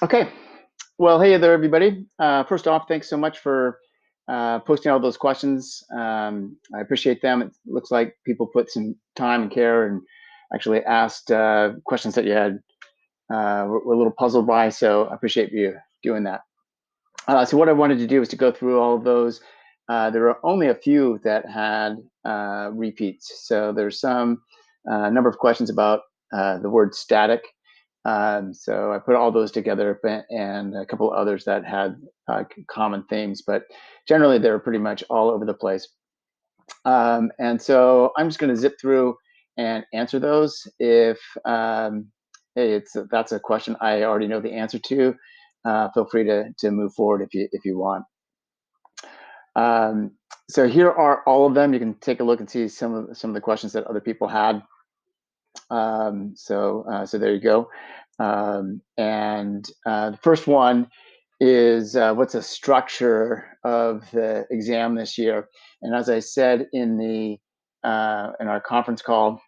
Okay. Well, hey there, everybody. First off, thanks so much for posting all those questions. I appreciate them. It looks like people put some time and care and actually asked questions that you had were a little puzzled by. So I appreciate you doing that. So what I wanted to do is to go through all of those. There are only a few that had repeats. So there's some number of questions about the word static. So I put all those together and a couple others that had common themes, but generally they're pretty much all over the place. And so I'm just going to zip through and answer those. If hey, that's a question I already know the answer to, feel free to move forward if you want. Um, so here are all of them. You can take a look and see some of the questions that other people had. So there you go. And the first one is what's the structure of the exam this year? And as I said in our conference call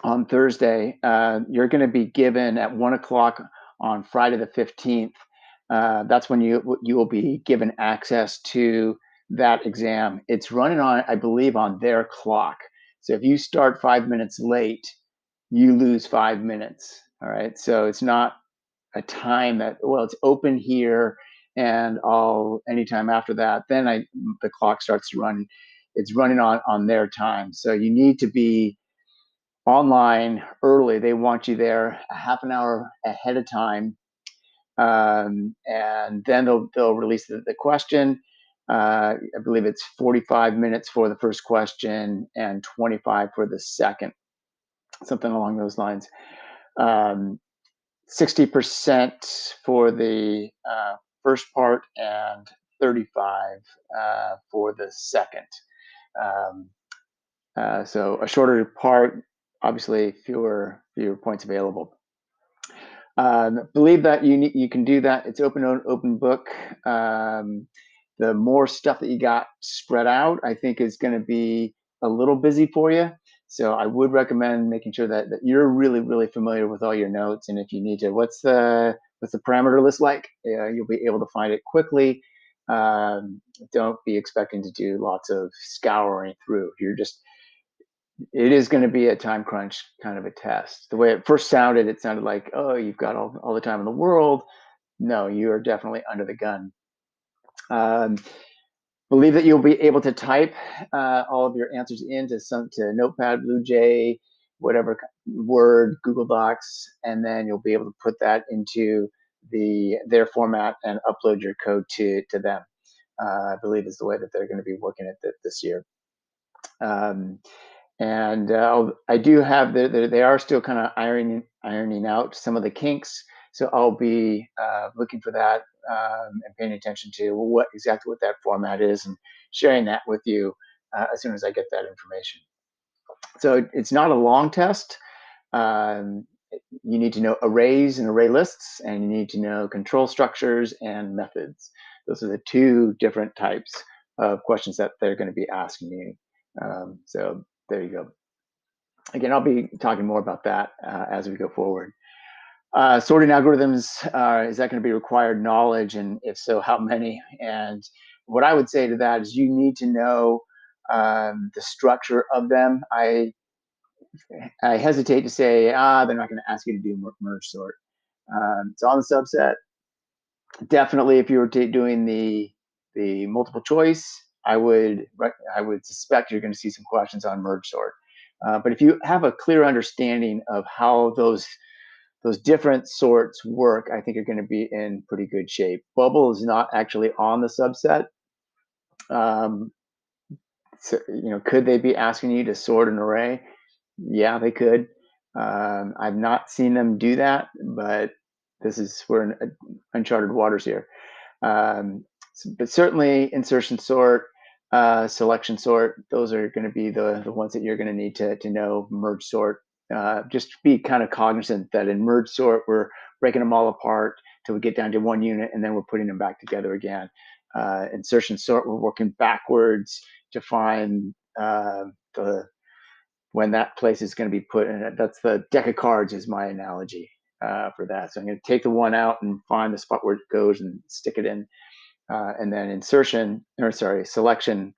on Thursday, you're going to be given at 1 o'clock on Friday the 15th. That's when you will be given access to that exam. It's running on, I believe, on their clock. So if you start 5 minutes late, you lose 5 minutes. All right. So it's not a time that, well, it's open here and I'll anytime after that, then the clock starts to run. It's running on their time. So you need to be online early. They want you there a half an hour ahead of time. And then they'll release the question. I believe it's 45 minutes for the first question and 25 for the second, something along those lines. 60% for the first part and 35 for the second. Um, so a shorter part, obviously fewer points available. Believe that you can do that. It's open book. The more stuff that you got spread out, I think is going to be a little busy for you. So I would recommend making sure that you're really, really familiar with all your notes. And if you need to, what's the parameter list like? You'll be able to find it quickly. Don't be expecting to do lots of scouring through. It is going to be a time crunch kind of a test. The way it first sounded, it sounded like, oh, you've got all the time in the world. No, you are definitely under the gun. Um, Believe that you'll be able to type all of your answers into Notepad, BlueJ, whatever, Word, Google Docs, and then you'll be able to put that into their format and upload your code to them. I believe is the way that they're going to be working it this year. And I do have they are still kind of ironing out some of the kinks. So I'll be looking for that and paying attention to exactly what that format is and sharing that with you as soon as I get that information. So it's not a long test. Um, you need to know arrays and array lists, and you need to know control structures and methods. Those are the two different types of questions that they're going to be asking you. So there you go. Again, I'll be talking more about that as we go forward. Sorting algorithms, is that going to be required knowledge? And if so, how many? And what I would say to that is you need to know the structure of them. I hesitate to say, they're not going to ask you to do merge sort. So on the subset, definitely if you were doing the multiple choice, I would suspect you're going to see some questions on merge sort. But if you have a clear understanding of how those different sorts work, I think you're going to be in pretty good shape. Bubble is not actually on the subset. So, could they be asking you to sort an array? Yeah, they could. I've not seen them do that, but we're in uncharted waters here. But certainly insertion sort, selection sort, those are going to be the ones that you're going to need to know. Merge sort, just be kind of cognizant that in merge sort, we're breaking them all apart till we get down to one unit, and then we're putting them back together again. Insertion sort, we're working backwards to find when that place is going to be put in. That's the deck of cards is my analogy. for that. So I'm going to take the one out and find the spot where it goes and stick it in. And then selection,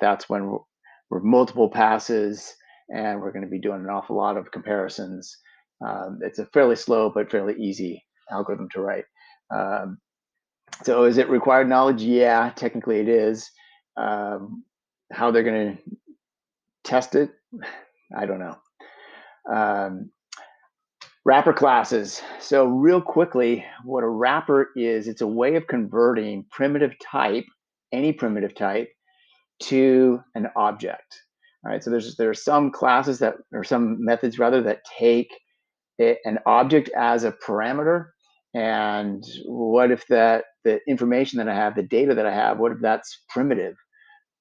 that's when we're multiple passes and we're going to be doing an awful lot of comparisons. It's a fairly slow but fairly easy algorithm to write. So is it required knowledge? Yeah, technically it is. How they're going to test it, I don't know. Wrapper classes. So real quickly, what a wrapper is, it's a way of converting primitive type, any primitive type, to an object. All right, so there are some classes that, or some methods rather, that take an object as a parameter. And what if the information that I have, the data that I have, what if that's primitive?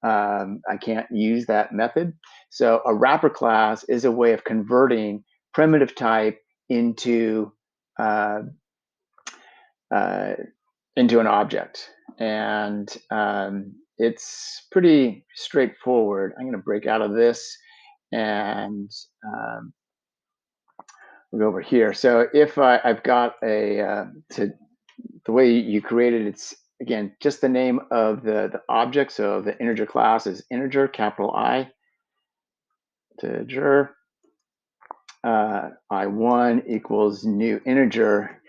I can't use that method. So a wrapper class is a way of converting primitive type into uh, uh, into an object, and it's pretty straightforward. I'm going to break out of this, and we'll go over here. So if I've got the way you create it, it's again just the name of the object. So the integer class is integer, capital I, integer. I1 equals new integer.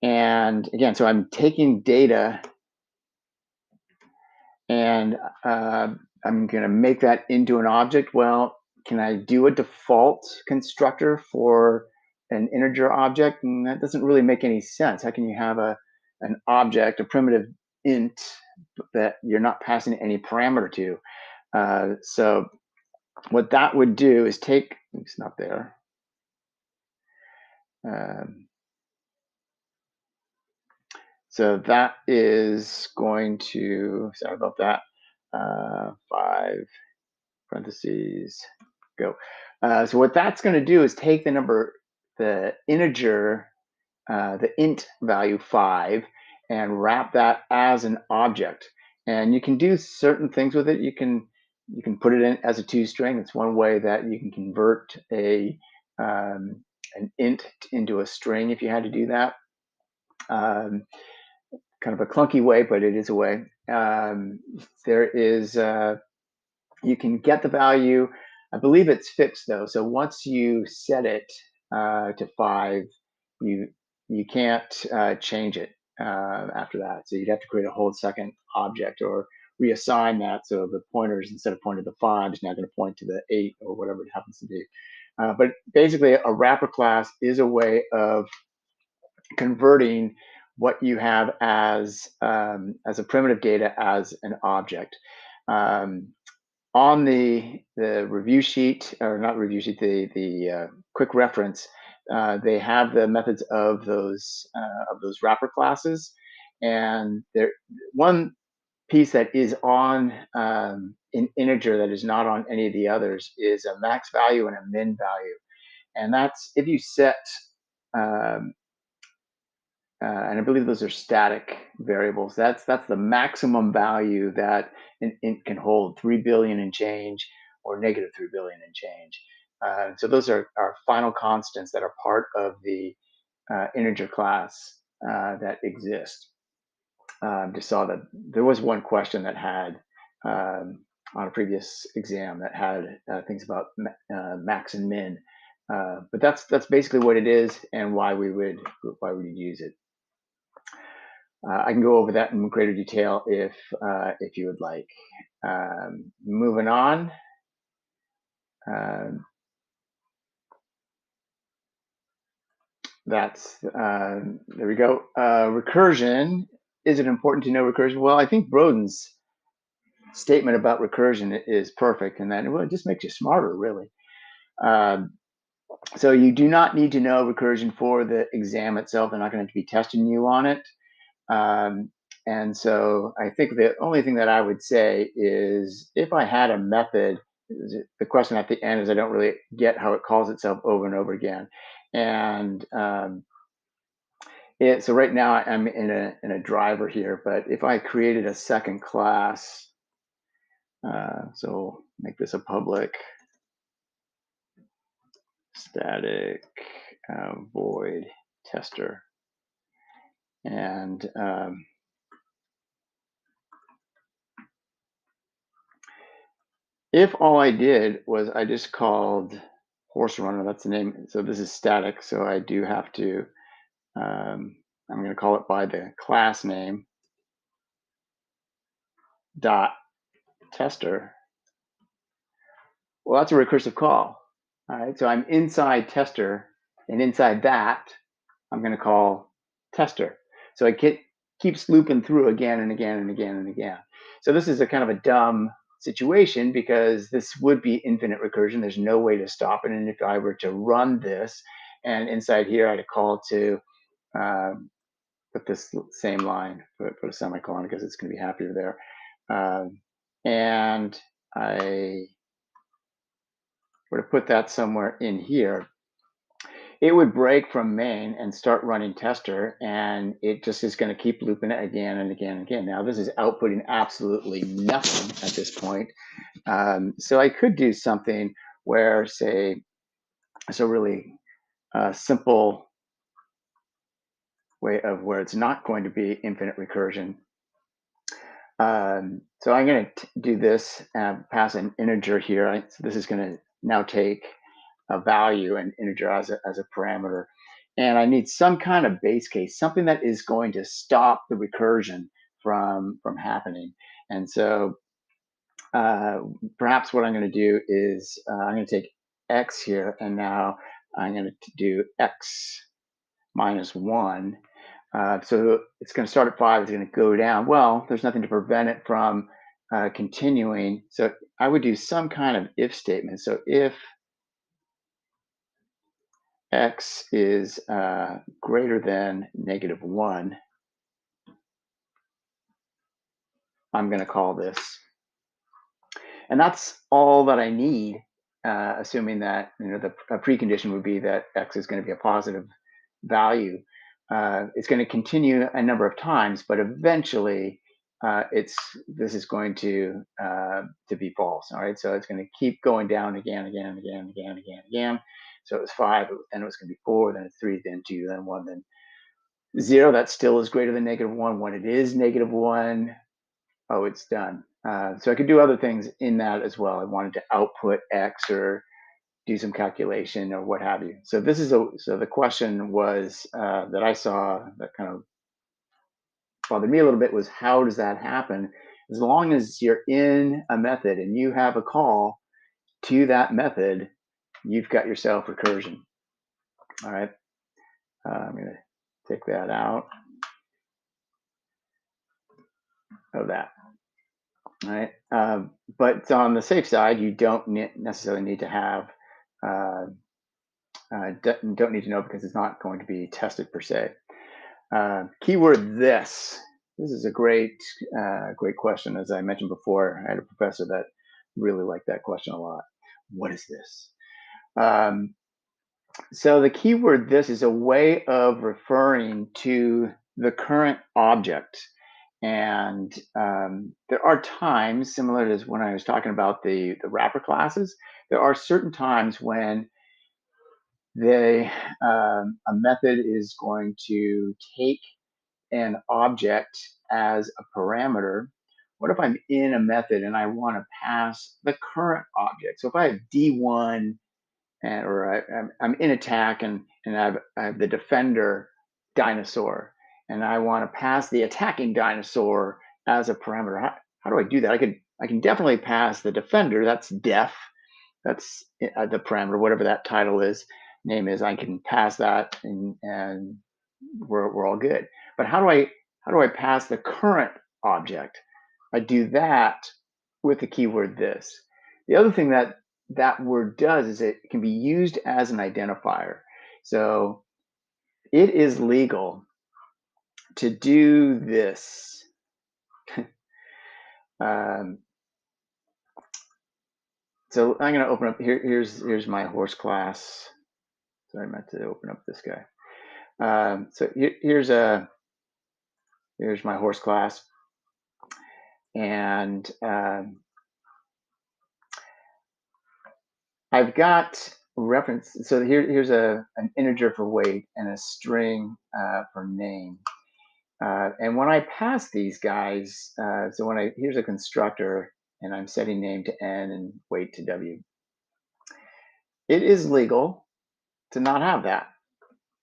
And again, so I'm taking data and I'm going to make that into an object. Well, can I do a default constructor for an integer object? And that doesn't really make any sense. How can you have an object, a primitive int, that you're not passing any parameter to? So what that would do is take, it's not there. So that is going to, sorry about that, 5 parentheses, go. So what that's going to do is take the number, the integer, the int value 5, and wrap that as an object. And you can do certain things with it. You can put it in as a toString. It's one way that you can convert an int into a string if you had to do that. Kind of a clunky way, but it is a way. There is, you can get the value. I believe it's fixed though. So once you set it to 5, you can't change it after that. So you'd have to create a whole second object or reassign that. So the pointers, instead of pointing to the 5, is now going to point to the 8 or whatever it happens to be. But basically, a wrapper class is a way of converting what you have as a primitive data as an object. On the review sheet, or not review sheet, the quick reference, they have the methods of those wrapper classes, and there one piece that is on an integer that is not on any of the others is a max value and a min value, and that's if you set um, and I believe those are static variables. That's the maximum value that an int can hold, 3 billion and change, or negative 3 billion and change. So those are final constants that are part of the integer class that exist. Just saw that there was one question that had on a previous exam that had things about max and min, but that's basically what it is and why we would use it. I can go over that in greater detail if you would like. Moving on. That's there we go. Recursion. Is it important to know recursion? Well, I think Broden's statement about recursion is perfect, and that well, it just makes you smarter, really. So you do not need to know recursion for the exam itself. They're not going to be testing you on it. And so I think the only thing that I would say is if I had a method, the question at the end is I don't really get how it calls itself over and over again. And so right now I'm in a driver here, but if I created a second class, so make this a public static void tester. And if all I did was I just called horse runner, that's the name. So this is static. So I do have to, I'm going to call it by the class name dot tester. Well, that's a recursive call. All right. So I'm inside tester, and inside that, I'm going to call tester. So it keeps looping through again and again and again and again. So this is a kind of a dumb situation because this would be infinite recursion. There's no way to stop it. And if I were to run this, and inside here I had a call to put this same line, put a semicolon because it's going to be happier there. And I were to put that somewhere in here, it would break from main and start running tester, and it just is going to keep looping it again and again and again. Now this is outputting absolutely nothing at this point. So I could do something where, say, so really simple way of where it's not going to be infinite recursion. So I'm going to do this, pass an integer here. So this is going to now take a value, an integer as a parameter. And I need some kind of base case, something that is going to stop the recursion from happening. And so perhaps what I'm going to do is I'm going to take x here, and now I'm going to do x minus 1. So it's going to start at 5, it's going to go down. Well, there's nothing to prevent it from continuing. So I would do some kind of if statement. So if x is greater than -1, I'm going to call this. And that's all that I need, assuming that the precondition would be that x is going to be a positive value. It's going to continue a number of times, but eventually this is going to be false. All right, so it's going to keep going down again, again, and again, and again, and again, and again. So it was 5, then it was going to be 4, then it's 3, then 2, then 1, then 0. That still is greater than -1. When it is -1, oh, it's done. So I could do other things in that as well. I wanted to output X or do some calculation or what have you. So this is so the question was that I saw that kind of bothered me a little bit was, how does that happen? As long as you're in a method and you have a call to that method, you've got yourself recursion. All right. I'm going to take that out of that. All right. But on the safe side, you don't necessarily need to have, don't need to know, because it's not going to be tested per se. Keyword this. This is a great question. As I mentioned before, I had a professor that really liked that question a lot. What is this? So the keyword this is a way of referring to the current object. And there are times, similar to when I was talking about the wrapper classes, there are certain times when a method is going to take an object as a parameter. What if I'm in a method and I want to pass the current object? So if I have D1 or I'm in attack and I have the defender dinosaur, and I want to pass the attacking dinosaur as a parameter. How do I do that? I can definitely pass the defender. That's def. That's the parameter, whatever that title is, name is. I can pass that, and we're all good. But how do I pass the current object? I do that with the keyword this. The other thing that that word does is it can be used as an identifier. So it is legal to do this. So I'm going to open up here. Here's my horse class. Sorry, I meant to open up this guy. So here's my horse class, and I've got reference. So here's an integer for weight and a string for name. And when I pass these guys, so here's a constructor and I'm setting name to N and weight to W, it is legal to not have that.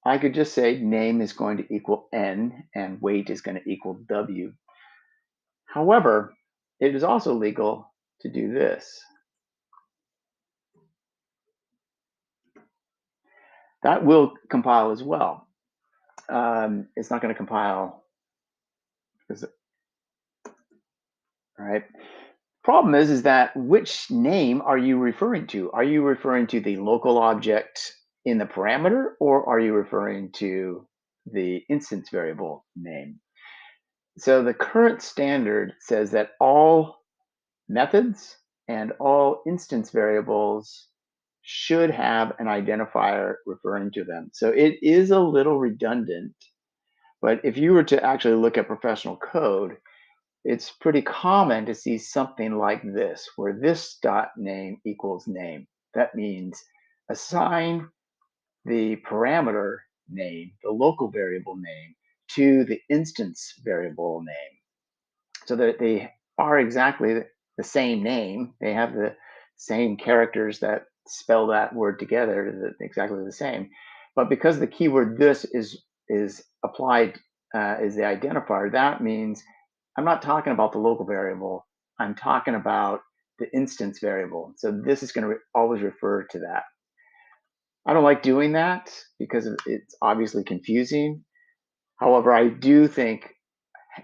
I could just say name is going to equal N and weight is going to equal W. However, it is also legal to do this. That will compile as well. It's not going to compile, right? Problem is that which name are you referring to? Are you referring to the local object in the parameter, or are you referring to the instance variable name? So the current standard says that all methods and all instance variables should have an identifier referring to them. So it is a little redundant, but if you were to actually look at professional code, it's pretty common to see something like this, where this dot name equals name. That means assign the parameter name, the local variable name, to the instance variable name, so that they are exactly the same name. They have the same characters that spell that word together, exactly the same. But because the keyword this is applied as the identifier, that means I'm not talking about the local variable. I'm talking about the instance variable. So this is going to always refer to that. I don't like doing that because it's obviously confusing. However, I do think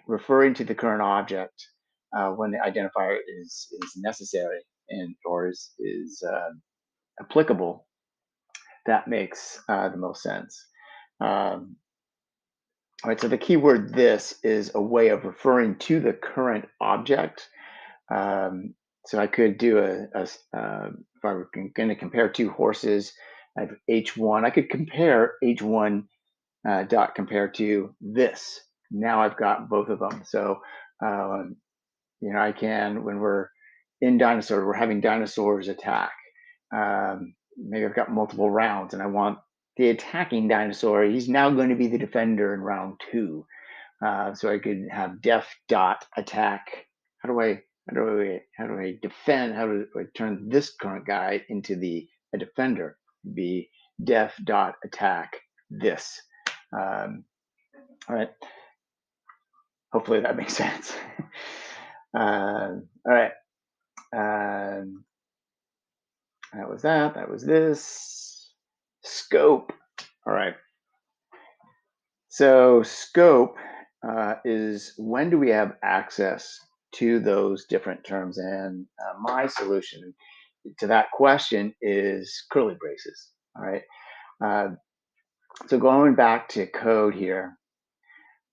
referring to the current object when the identifier is necessary and or is applicable, that makes the most sense. All right, so the keyword this is a way of referring to the current object. So I could do if I were going to compare two horses, I have H1. I could compare H1 dot compare to this. Now I've got both of them. So I can, when we're in dinosaurs, we're having dinosaurs attack. Maybe I've got multiple rounds and I want the attacking dinosaur. He's now going to be the defender in round 2. So I could have def dot attack. How do I defend? How do I turn this current guy into a defender? Be def dot attack this. All right. Hopefully that makes sense. All right. That was that. That was this. Scope. All right. So scope is when do we have access to those different terms? And my solution to that question is curly braces. All right. So going back to code here,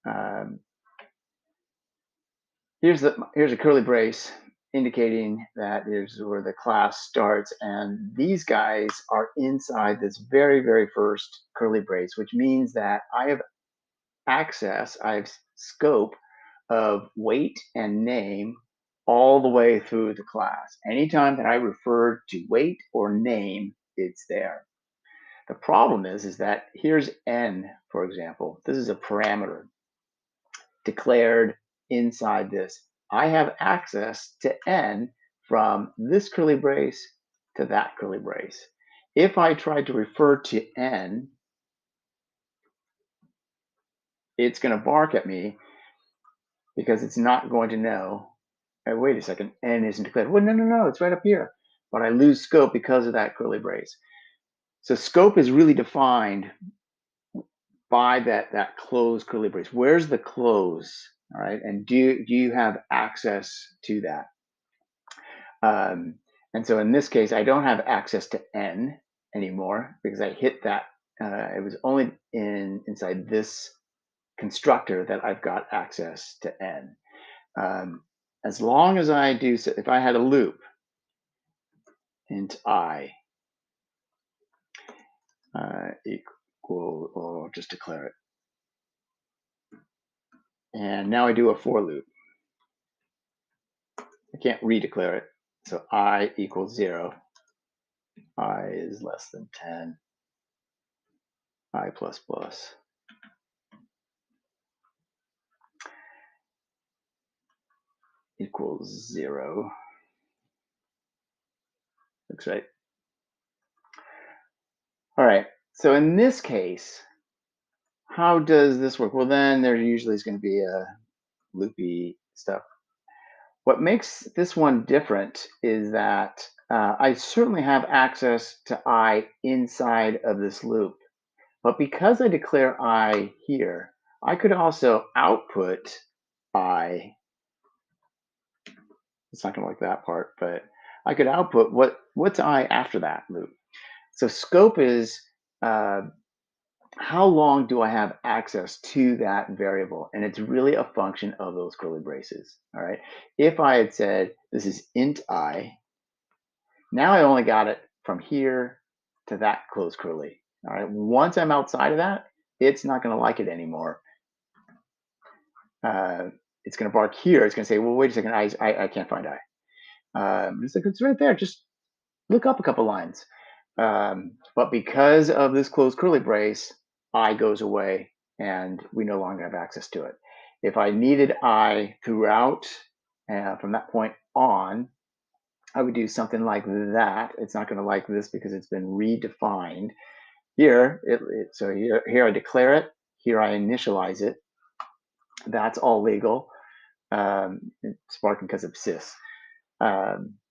um, here's a curly brace indicating that here's where the class starts, and these guys are inside this very, very first curly brace, which means that I have scope of weight and name all the way through the class. Anytime that I refer to weight or name, it's there. The problem is that here's N, for example. This is a parameter declared inside this. I have access to N from this curly brace to that curly brace. If I try to refer to N, it's going to bark at me because it's not going to know, hey, wait a second, N isn't declared. Well, no, it's right up here. But I lose scope because of that curly brace. So scope is really defined by that closed curly brace. Where's the close? All right, and do you have access to that? And so in this case, I don't have access to N anymore because I hit that. It was only inside this constructor that I've got access to N. As long as I do, so if I had a loop int I equal, or just declare it. And now I do a for loop. I can't redeclare it. So I equals 0. I is less than 10. I plus plus. equals 0. Looks right. All right, so in this case, how does this work? Well, then there usually is going to be a loopy stuff. What makes this one different is that I certainly have access to I inside of this loop. But because I declare I here, I could also output I. It's not going to like that part, but I could output what's I after that loop. So scope is uh, how long do I have access to that variable? And it's really a function of those curly braces. All right. If I had said this is int I, now I only got it from here to that close curly. All right. Once I'm outside of that, it's not going to like it anymore. It's going to bark here. It's going to say, well, wait a second, I can't find I. It's like, it's right there. Just look up a couple lines. But because of this closed curly brace, I goes away and we no longer have access to it. If I needed I throughout from that point on, I would do something like that. It's not going to like this because it's been redefined. Here, so here I declare it. Here I initialize it. That's all legal. It's barking because of sys.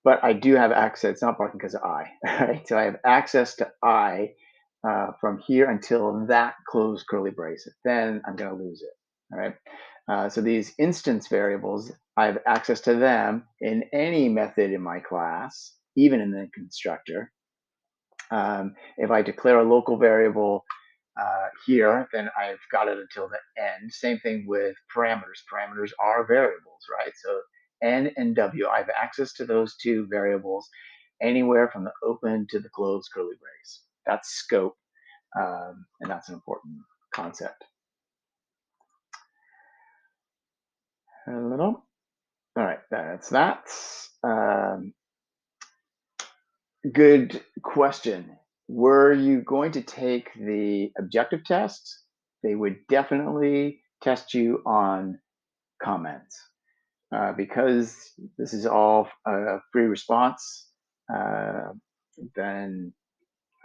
But I do have access. It's not barking because of I. Right? So I have access to I from here until that closed curly brace. Then I'm going to lose it. All right. So these instance variables, I have access to them in any method in my class, even in the constructor. If I declare a local variable here, then I've got it until the end. Same thing with parameters. Parameters are variables, right? So N and W, I have access to those two variables anywhere from the open to the closed curly brace. That's scope, and that's an important concept. A little. All right, that's that. Good question. Were you going to take the objective tests? They would definitely test you on comments. Because this is all a free response, then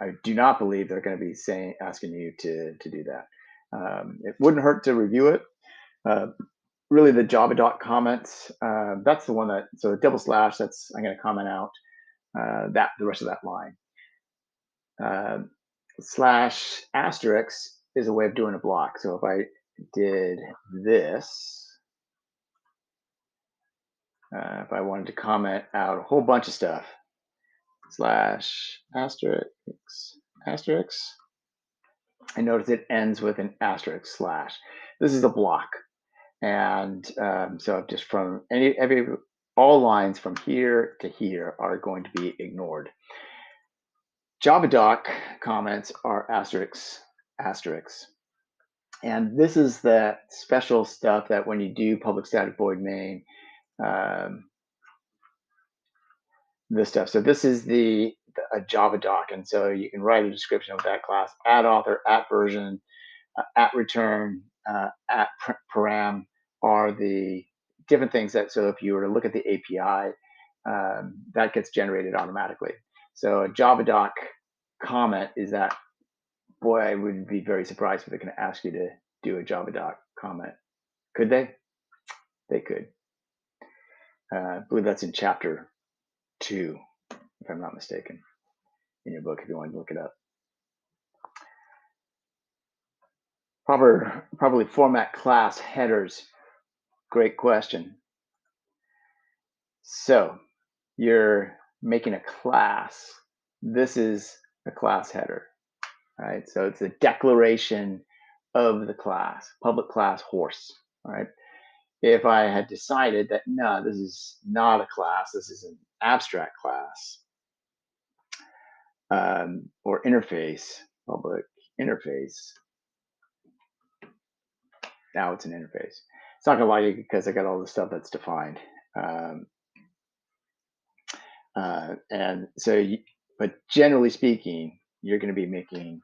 I do not believe they're going to be asking you to do that. It wouldn't hurt to review it. Really, the Java doc comments, that's the one that, so double slash, that's, I'm going to comment out the rest of that line. Slash asterisk is a way of doing a block. So if I did this, if I wanted to comment out a whole bunch of stuff, slash asterisk, asterisk, I notice it ends with an asterisk slash. This is a block. And so just from all lines from here to here are going to be ignored. Javadoc comments are asterisks, asterisks. And this is that special stuff that when you do public static void main, this stuff. So this is a Java doc, and so you can write a description of that class, at author, at version, at return, at param are the different things that, so if you were to look at the API, that gets generated automatically. So a Java doc comment is that, boy, I would be very surprised if they're going to ask you to do a Java doc comment. Could they? They could. I believe that's in chapter 2, if I'm not mistaken, in your book, if you want to look it up. Probably format class headers. Great question. So you're making a class. This is a class header, right? So it's a declaration of the class, public class horse, right? If I had decided that, no, this is not a class, this is an abstract class, or interface, public interface. Now it's an interface. It's not gonna like it because I got all the stuff that's defined. And so, but generally speaking, you're going to be making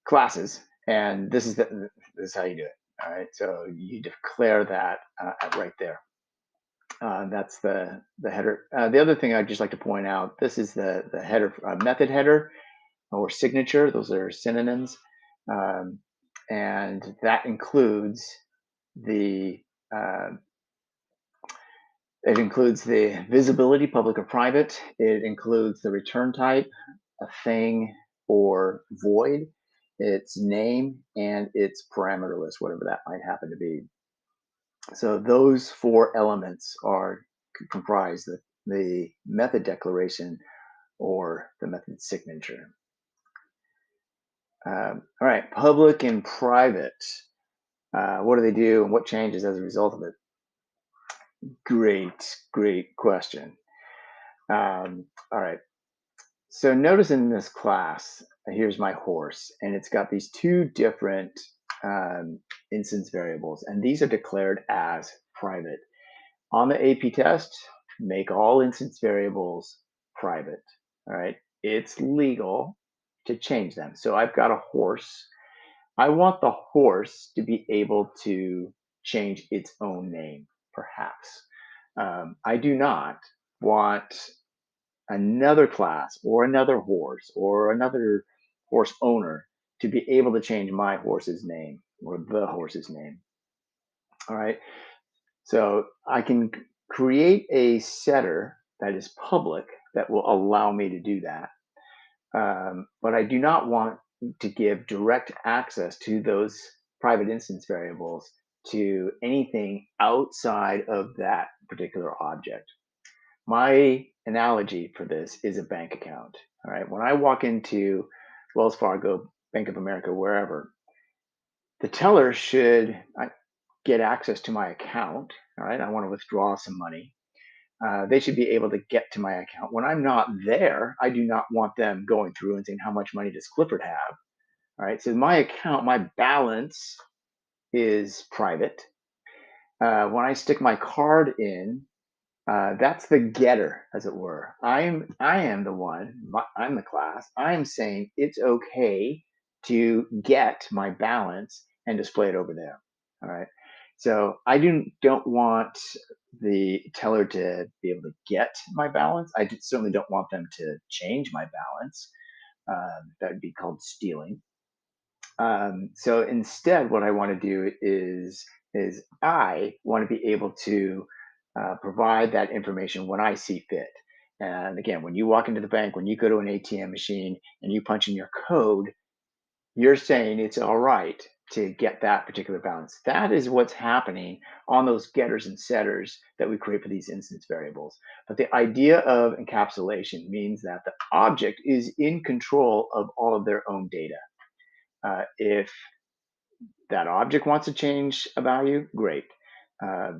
classes, and this is how you do it. All right, so you declare that right there. That's the header. The other thing I'd just like to point out, this is the header method header or signature. Those are synonyms, um, and that includes the uh, it includes the visibility, public or private. It includes the return type, a thing or void, its name, and its parameter list, whatever that might happen to be. So those four elements are comprise the method declaration or the method signature. All right, public and private. What do they do and what changes as a result of it? Great question. All right, so notice in this class, here's my horse, and it's got these two different um, instance variables, and these are declared as private. On the AP test, make all instance variables private. All right, it's legal to change them. So I've got a horse. I want the horse to be able to change its own name, perhaps. I do not want another class or another horse or another horse owner to be able to change my horse's name or the horse's name. All right. So I can create a setter that is public that will allow me to do that. But I do not want to give direct access to those private instance variables to anything outside of that particular object. My analogy for this is a bank account. All right. When I walk into Wells Fargo, Bank of America, wherever, the teller should get access to my account. All right. I want to withdraw some money. They should be able to get to my account. When I'm not there, I do not want them going through and saying, how much money does Clifford have? All right. So my account, my balance is private. When I stick my card in, that's the getter, as it were. I am the one. I'm the class. I'm saying it's okay to get my balance and display it over there. All right. So I don't want the teller to be able to get my balance. Certainly don't want them to change my balance. That would be called stealing. So instead, what I want to do is I want to be able to provide that information when I see fit. And again, when you walk into the bank, when you go to an ATM machine and you punch in your code, you're saying it's all right to get that particular balance. That is what's happening on those getters and setters that we create for these instance variables. But the idea of encapsulation means that the object is in control of all of their own data. If that object wants to change a value, great. Uh,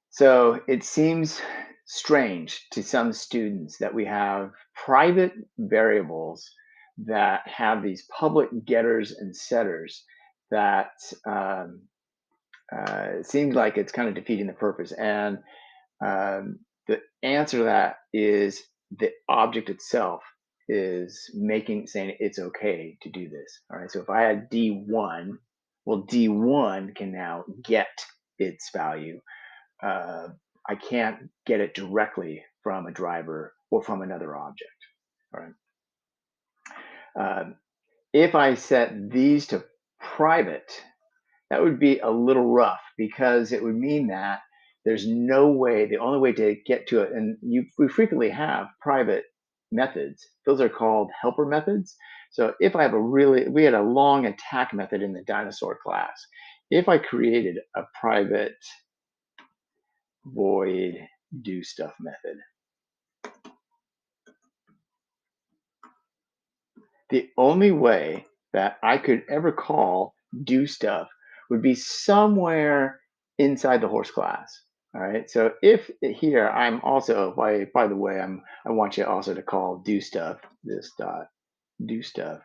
so it seems strange to some students that we have private variables that have these public getters and setters that it seems like it's kind of defeating the purpose. And the answer to that is the object itself is saying it's okay to do this. All right. So if I had D1, well, D1 can now get its value. Uh, I can't get it directly from a driver or from another object. All right. If I set these to private, that would be a little rough because it would mean that there's no way, the only way to get to it, and we frequently have private methods. Those are called helper methods. So if I have we had a long attack method in the dinosaur class. If I created a private void do stuff method, the only way that I could ever call do stuff would be somewhere inside the horse class. All right. So if here I'm also by the way, I want you also to call do stuff this dot do stuff.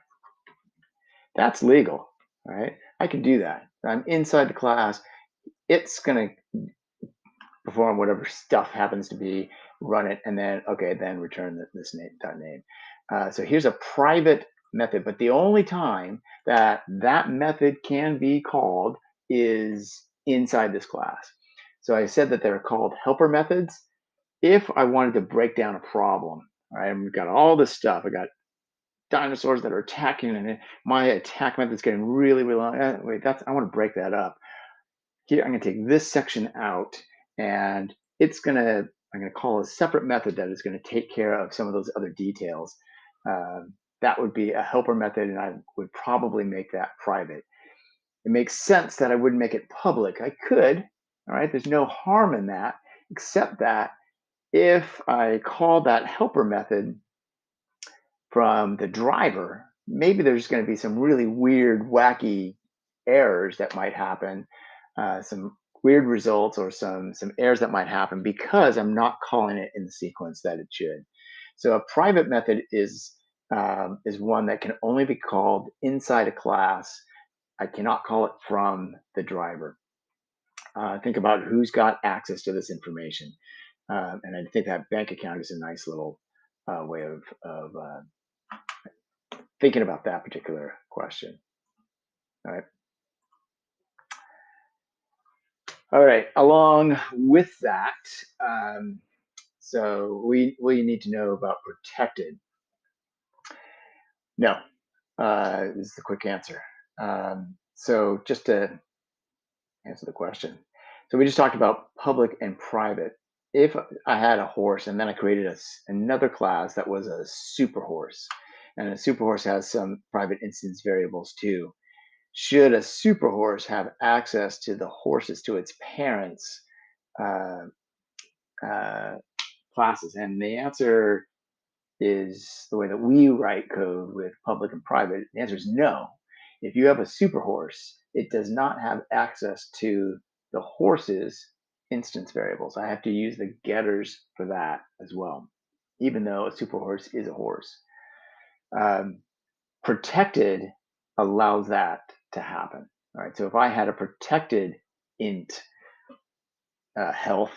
That's legal. All right. I can do that. I'm inside the class. It's gonna perform whatever stuff happens to be, run it, and then okay, then return this name dot name. So here's a private method, but the only time that that method can be called is inside this class. So I said that they're called helper methods. If I wanted to break down a problem, all right, I've got all this stuff. I got dinosaurs that are attacking, and my attack method's getting really, really long. Wait, I want to break that up. Here, I'm going to take this section out, and I'm going to call a separate method that is going to take care of some of those other details. That would be a helper method, and I would probably make that private. It makes sense that I wouldn't make it public. I could, all right, there's no harm in that, except that if I call that helper method from the driver, maybe there's going to be some really weird, wacky errors that might happen, some weird results or some errors that might happen because I'm not calling it in the sequence that it should. So a private method is one that can only be called inside a class. I cannot call it from the driver. Think about who's got access to this information, and I think that bank account is a nice little way of thinking about that particular question. All right. All right. Along with that, so we need to know about protected. No, is the quick answer. So just to answer the question, so we just talked about public and private. If I had a horse and then I created another class that was a super horse, and a super horse has some private instance variables too, should a super horse have access to the horses to its parents' uh, uh, classes? And the answer is the way that we write code with public and private. The answer is no. If you have a super horse, it does not have access to the horse's instance variables. I have to use the getters for that as well, even though a super horse is a horse. Protected allows that to happen. All right. So if I had a protected int health,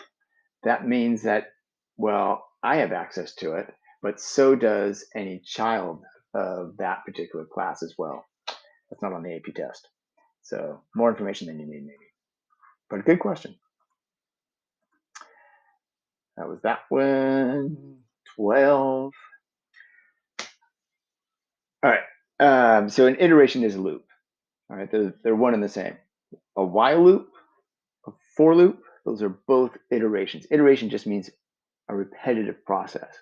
that means that, well, I have access to it, but so does any child of that particular class as well. That's not on the AP test. So more information than you need, maybe. But a good question. That was that one. 12. All right. So an iteration is a loop. All right. They're one and the same. A while loop, a for loop, those are both iterations. Iteration just means a repetitive process.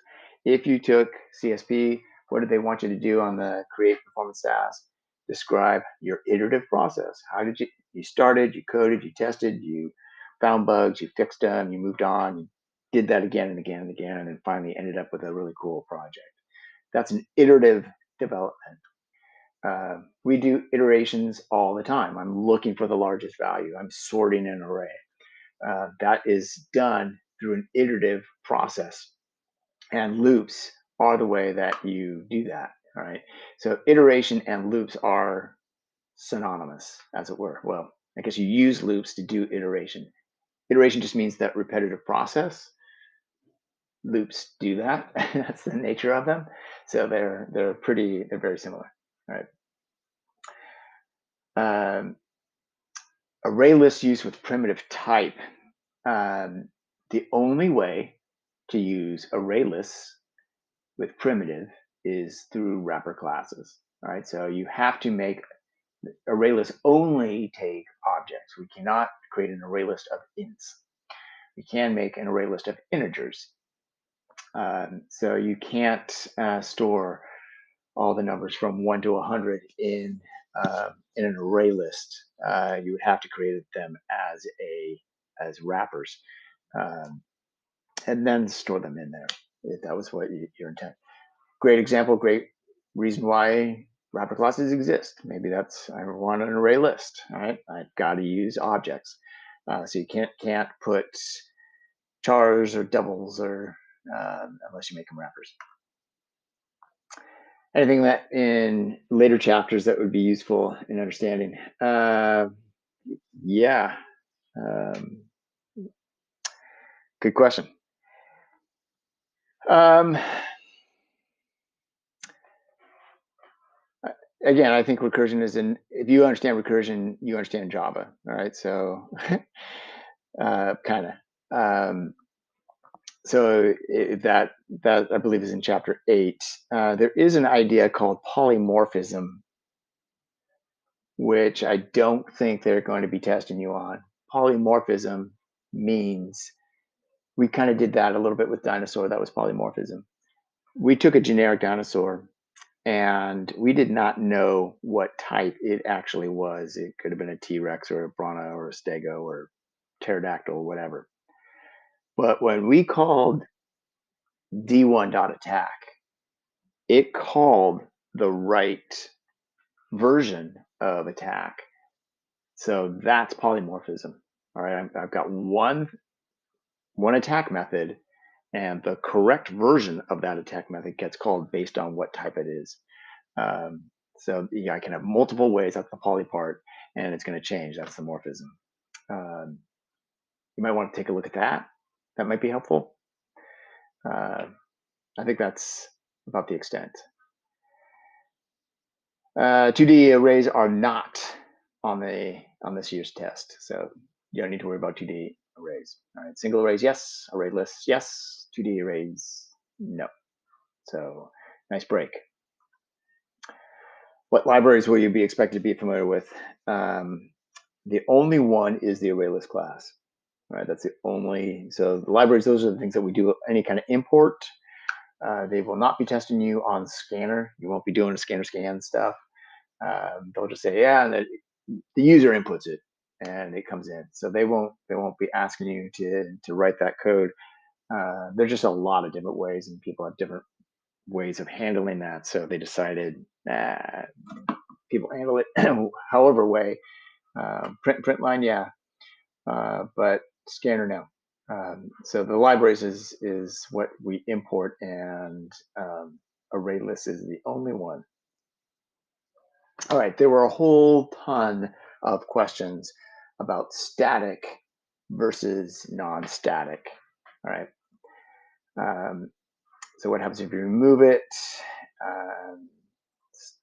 If you took CSP, what did they want you to do on the create performance task? Describe your iterative process. How did you started, you coded, you tested, you found bugs, you fixed them, you moved on, you did that again and again and again, and then finally ended up with a really cool project. That's an iterative development. We do iterations all the time. I'm looking for the largest value. I'm sorting an array. That is done through an iterative process, and loops are the way that you do that. All right. So iteration and loops are synonymous, as it were. Well, I guess you use loops to do iteration. Iteration just means that repetitive process. Loops do that. That's the nature of them. So they're very similar. All right. Array list use with primitive type. The only way to use array lists with primitive is through wrapper classes. All right, so you have to make array lists only take objects. We cannot create an array list of ints. We can make an array list of integers. So you can't store all the numbers from 1 to 100 in an array list. You would have to create them as wrappers, and then store them in there if that was what your intent. Great example, great reason why wrapper classes exist. Maybe I want an array list. All right, I've got to use objects. So you can't put chars or doubles or unless you make them wrappers. Anything that in later chapters that would be useful in understanding? Yeah. Good question. again, I think recursion is in. If you understand recursion, you understand Java. All right, so kind of. Um, so that I believe is in chapter 8. There is an idea called polymorphism, which I don't think they're going to be testing you on. Polymorphism means we kind of did that a little bit with dinosaur. That was polymorphism. We took a generic dinosaur and we did not know what type it actually was. It could have been a T-Rex or a Bronto or a Stego or pterodactyl or whatever. But when we called d1.attack, it called the right version of attack. So that's polymorphism. All right, I've got one attack method, and the correct version of that attack method gets called based on what type it is. Um, so yeah, I can have multiple ways. That's the poly part, and it's going to change. That's the morphism. Um, you might want to take a look at that. That might be helpful. I think that's about the extent. 2D arrays are not on this year's test, so you don't need to worry about 2D arrays. All right, single arrays, yes. Array lists, yes. 2D arrays, no. So nice break. What libraries will you be expected to be familiar with? The only one is the ArrayList class. All right, that's the only. So the libraries, those are the things that we do any kind of import. They will not be testing you on scanner. You won't be doing scanner scan stuff. They'll just say, yeah, and the user inputs it and it comes in. So they won't be asking you to write that code. There's just a lot of different ways, and people have different ways of handling that. So they decided, people handle it however way. Print line, yeah, but scanner, no. So the libraries is what we import, and ArrayList is the only one. All right, there were a whole ton of questions about static versus non-static. All right. So what happens if you remove it?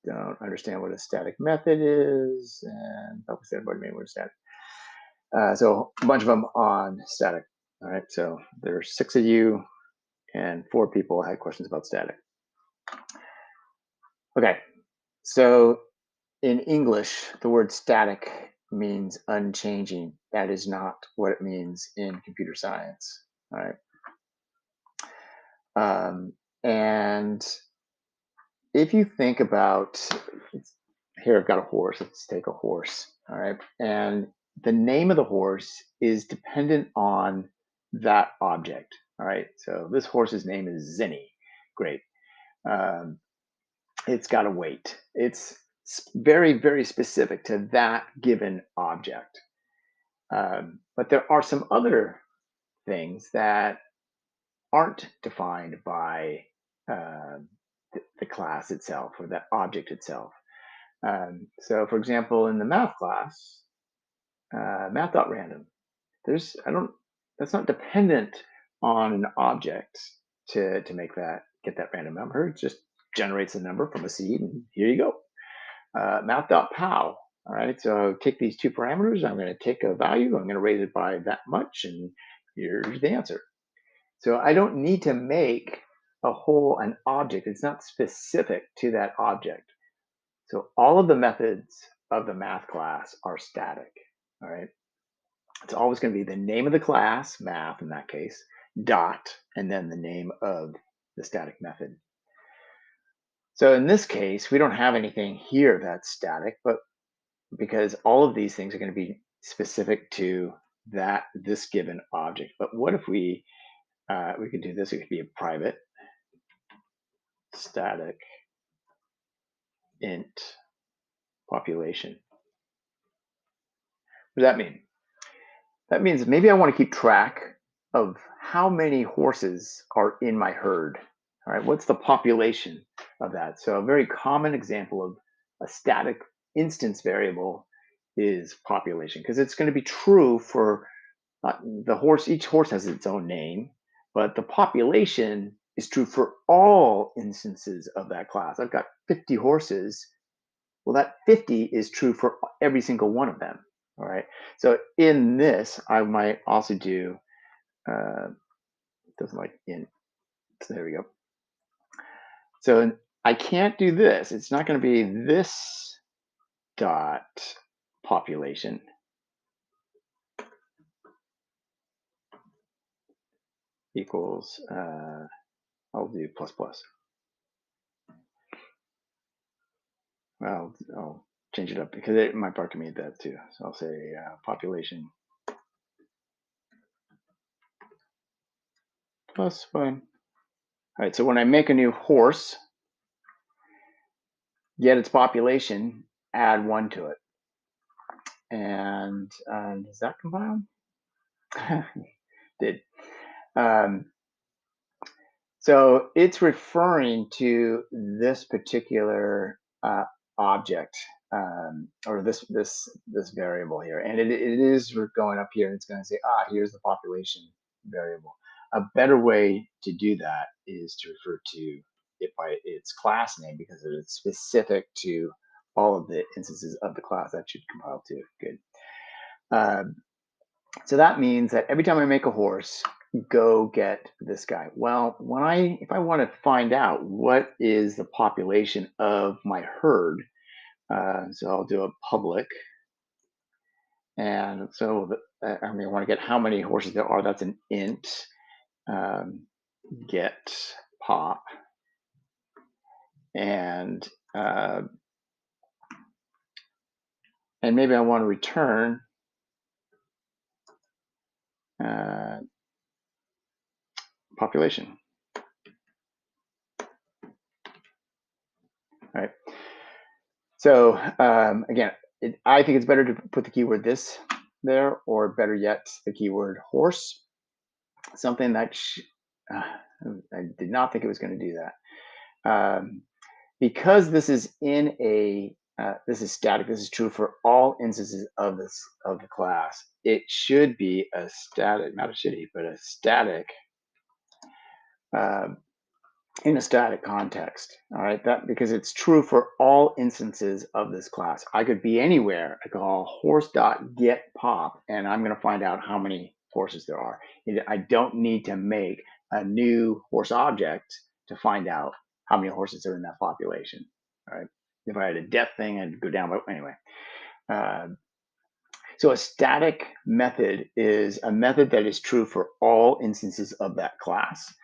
Don't understand what a static method is, and focus everybody made what a static. So a bunch of them on static. All right, so there's 6 of you, and 4 people had questions about static. Okay, so in English, the word static means unchanging. That is not what it means in computer science. All right. And if you think about, here I've got a horse. Let's take a horse. All right. And the name of the horse is dependent on that object. All right. So this horse's name is Zinni. Great. Um, it's got a weight. It's very, very specific to that given object. But there are some other things that aren't defined by the class itself or that object itself. So for example, in the math class, math.random, that's not dependent on an object to get that random number. It just generates a number from a seed, and here you go. Math.pow. All right, so take these 2 parameters. I'm going to take a value. I'm going to raise it by that much, and here's the answer. So I don't need to make an object. It's not specific to that object. So all of the methods of the math class are static. All right. It's always going to be the name of the class, math in that case, dot, and then the name of the static method. So in this case, we don't have anything here that's static, but because all of these things are going to be specific to this given object. But what if we could do this? It could be a private static int population. What does that mean? That means maybe I want to keep track of how many horses are in my herd. All right, what's the population of that? So a very common example of a static instance variable is population, because it's going to be true for the horse. Each horse has its own name, but the population is true for all instances of that class. I've got 50 horses. Well, that 50 is true for every single one of them. All right. So in this, I might also do, doesn't like in. So there we go. So I can't do this. It's not going to be this dot population equals, I'll do plus plus. Well, I'll change it up because it might part me that too. So I'll say population plus 1. All right, so when I make a new horse, get its population, add 1 to it. And does that compile? Did. Um, so it's referring to this particular object, or this variable here, and it is going up here, and it's going to say, here's the population variable. A better way to do that is to refer to it by its class name, because it's specific to all of the instances of the class. That should compile too. Good. So that means that every time I make a horse, go get this guy. Well, if I want to find out what is the population of my herd, so I'll do a public, and so I want to get how many horses there are. That's an int. Get pop, and maybe I want to return population. All right. So again, I think it's better to put the keyword this there, or better yet, the keyword horse. Something that I did not think it was going to do that. Because this is in a this is static. This is true for all instances of the class. It should be a static, not a shitty, but a static in a static context. All right, that because it's true for all instances of this class. I could be anywhere. I call horse.getPop, and I'm going to find out how many horses there are. I don't need to make a new horse object to find out how many horses are in that population. All right. If I had a depth thing, I'd go down. But anyway, so a static method is a method that is true for all instances of that class.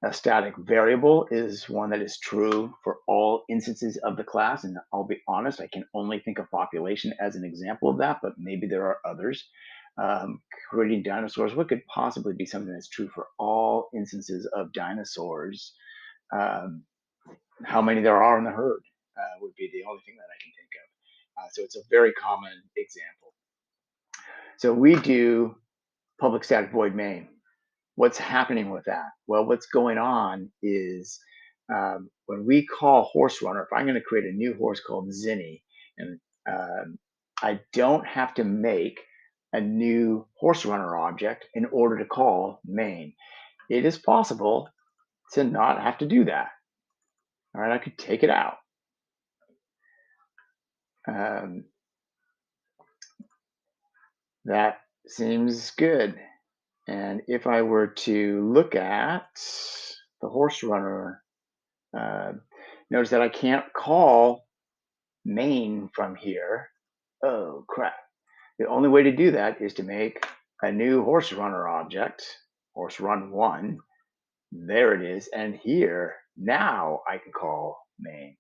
A static variable is one that is true for all instances of the class. And I'll be honest, I can only think of population as an example of that, but maybe there are others. Creating dinosaurs, what could possibly be something that's true for all instances of dinosaurs? How many there are in the herd would be the only thing that I can think of. So it's a very common example. So we do public static void main. What's happening with that? Well, what's going on is when we call horse runner, if I'm going to create a new horse called Zinni, and I don't have to make a new horse runner object in order to call main. It is possible to not have to do that. All right, I could take it out. That seems good. And if I were to look at the horse runner, notice that I can't call main from here. Oh, crap. The only way to do that is to make a new horse runner object, horse run 1. There it is. And here, now I can call main.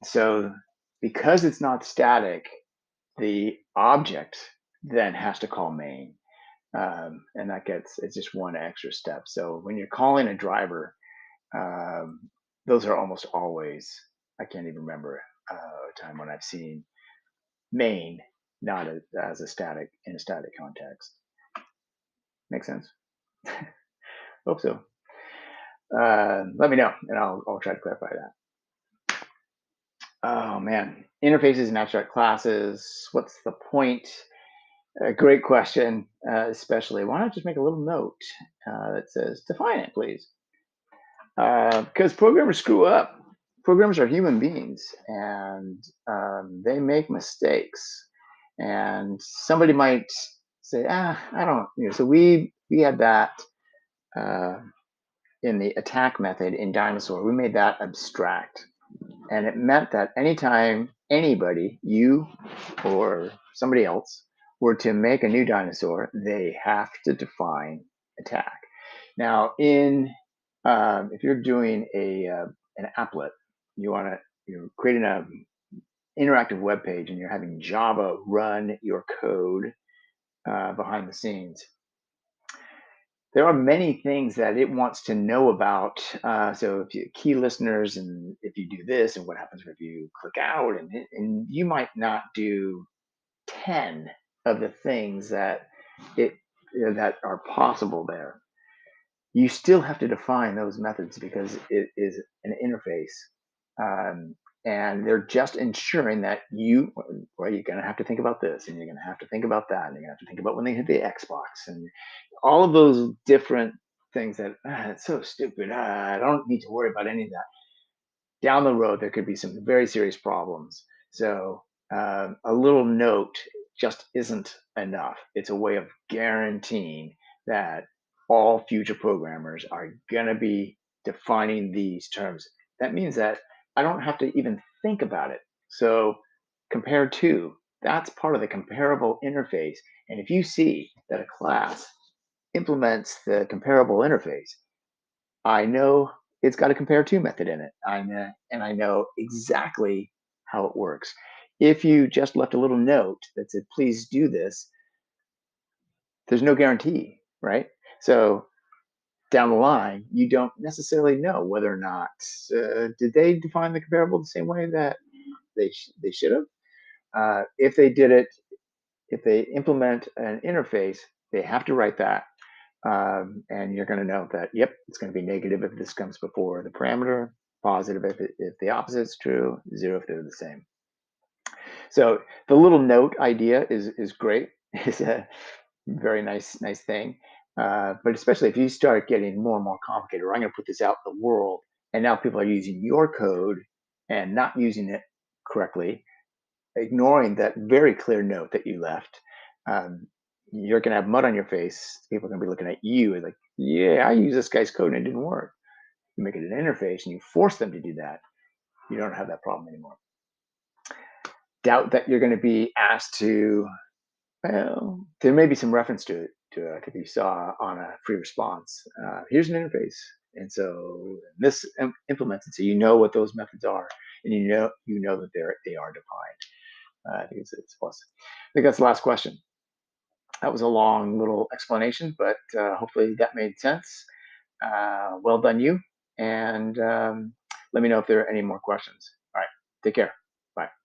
So because it's not static, the object then has to call main. And it's just one extra step. So when you're calling a driver, those are almost always, I can't even remember a time when I've seen main not as a static in a static context. Make sense? Hope so. Let me know, and I'll try to clarify that. Oh man, interfaces and abstract classes. What's the point? Great question, especially. Why not just make a little note that says define it, please? Because programmers screw up. Programmers are human beings, and they make mistakes. And somebody might say, I don't, so we had that uh, in the attack method in Dinosaur. We made that abstract. And it meant that anytime anybody, you or somebody else, were to make a new dinosaur, they have to define attack. Now, in if you're doing an applet, you're creating a interactive web page, and you're having Java run your code behind the scenes. There are many things that it wants to know about. So if you key listeners, and if you do this, and what happens if you click out, and you might not do 10 of the things that it that are possible there. You still have to define those methods because it is an interface. Um, and they're just ensuring that well, you're going to have to think about this, and you're going to have to think about that, and you're going to have to think about when they hit the Xbox, and all of those different things that it's so stupid. I don't need to worry about any of that. Down the road, there could be some very serious problems. So a little note just isn't enough. It's a way of guaranteeing that all future programmers are going to be defining these terms. That means that I don't have to even think about it. So compare to, that's part of the comparable interface. And if you see that a class implements the comparable interface, I know it's got a compare to method in it. And I know exactly how it works. If you just left a little note that said, please do this, there's no guarantee, right? So down the line, you don't necessarily know whether or not did they define the comparable the same way that they should have. If they did it, if they implement an interface, they have to write that. And you're going to know that, yep, it's going to be negative if this comes before the parameter, positive if the opposite is true, zero if they're the same. So the little note idea is great. It's a very nice thing. But especially if you start getting more and more complicated, or I'm going to put this out in the world, and now people are using your code and not using it correctly, ignoring that very clear note that you left, um, you're going to have mud on your face. People are going to be looking at you like, yeah, I use this guy's code and it didn't work. You make it an interface and you force them to do that. You don't have that problem anymore. Doubt that you're going to be asked to, well, there may be some reference to it, like if you saw on a free response, here's an interface. And so this implements it, so you know what those methods are, and you know that they are defined. I think it's plus. I think that's the last question. That was a long little explanation, but hopefully that made sense. Well done, you. And let me know if there are any more questions. All right. Take care. Bye.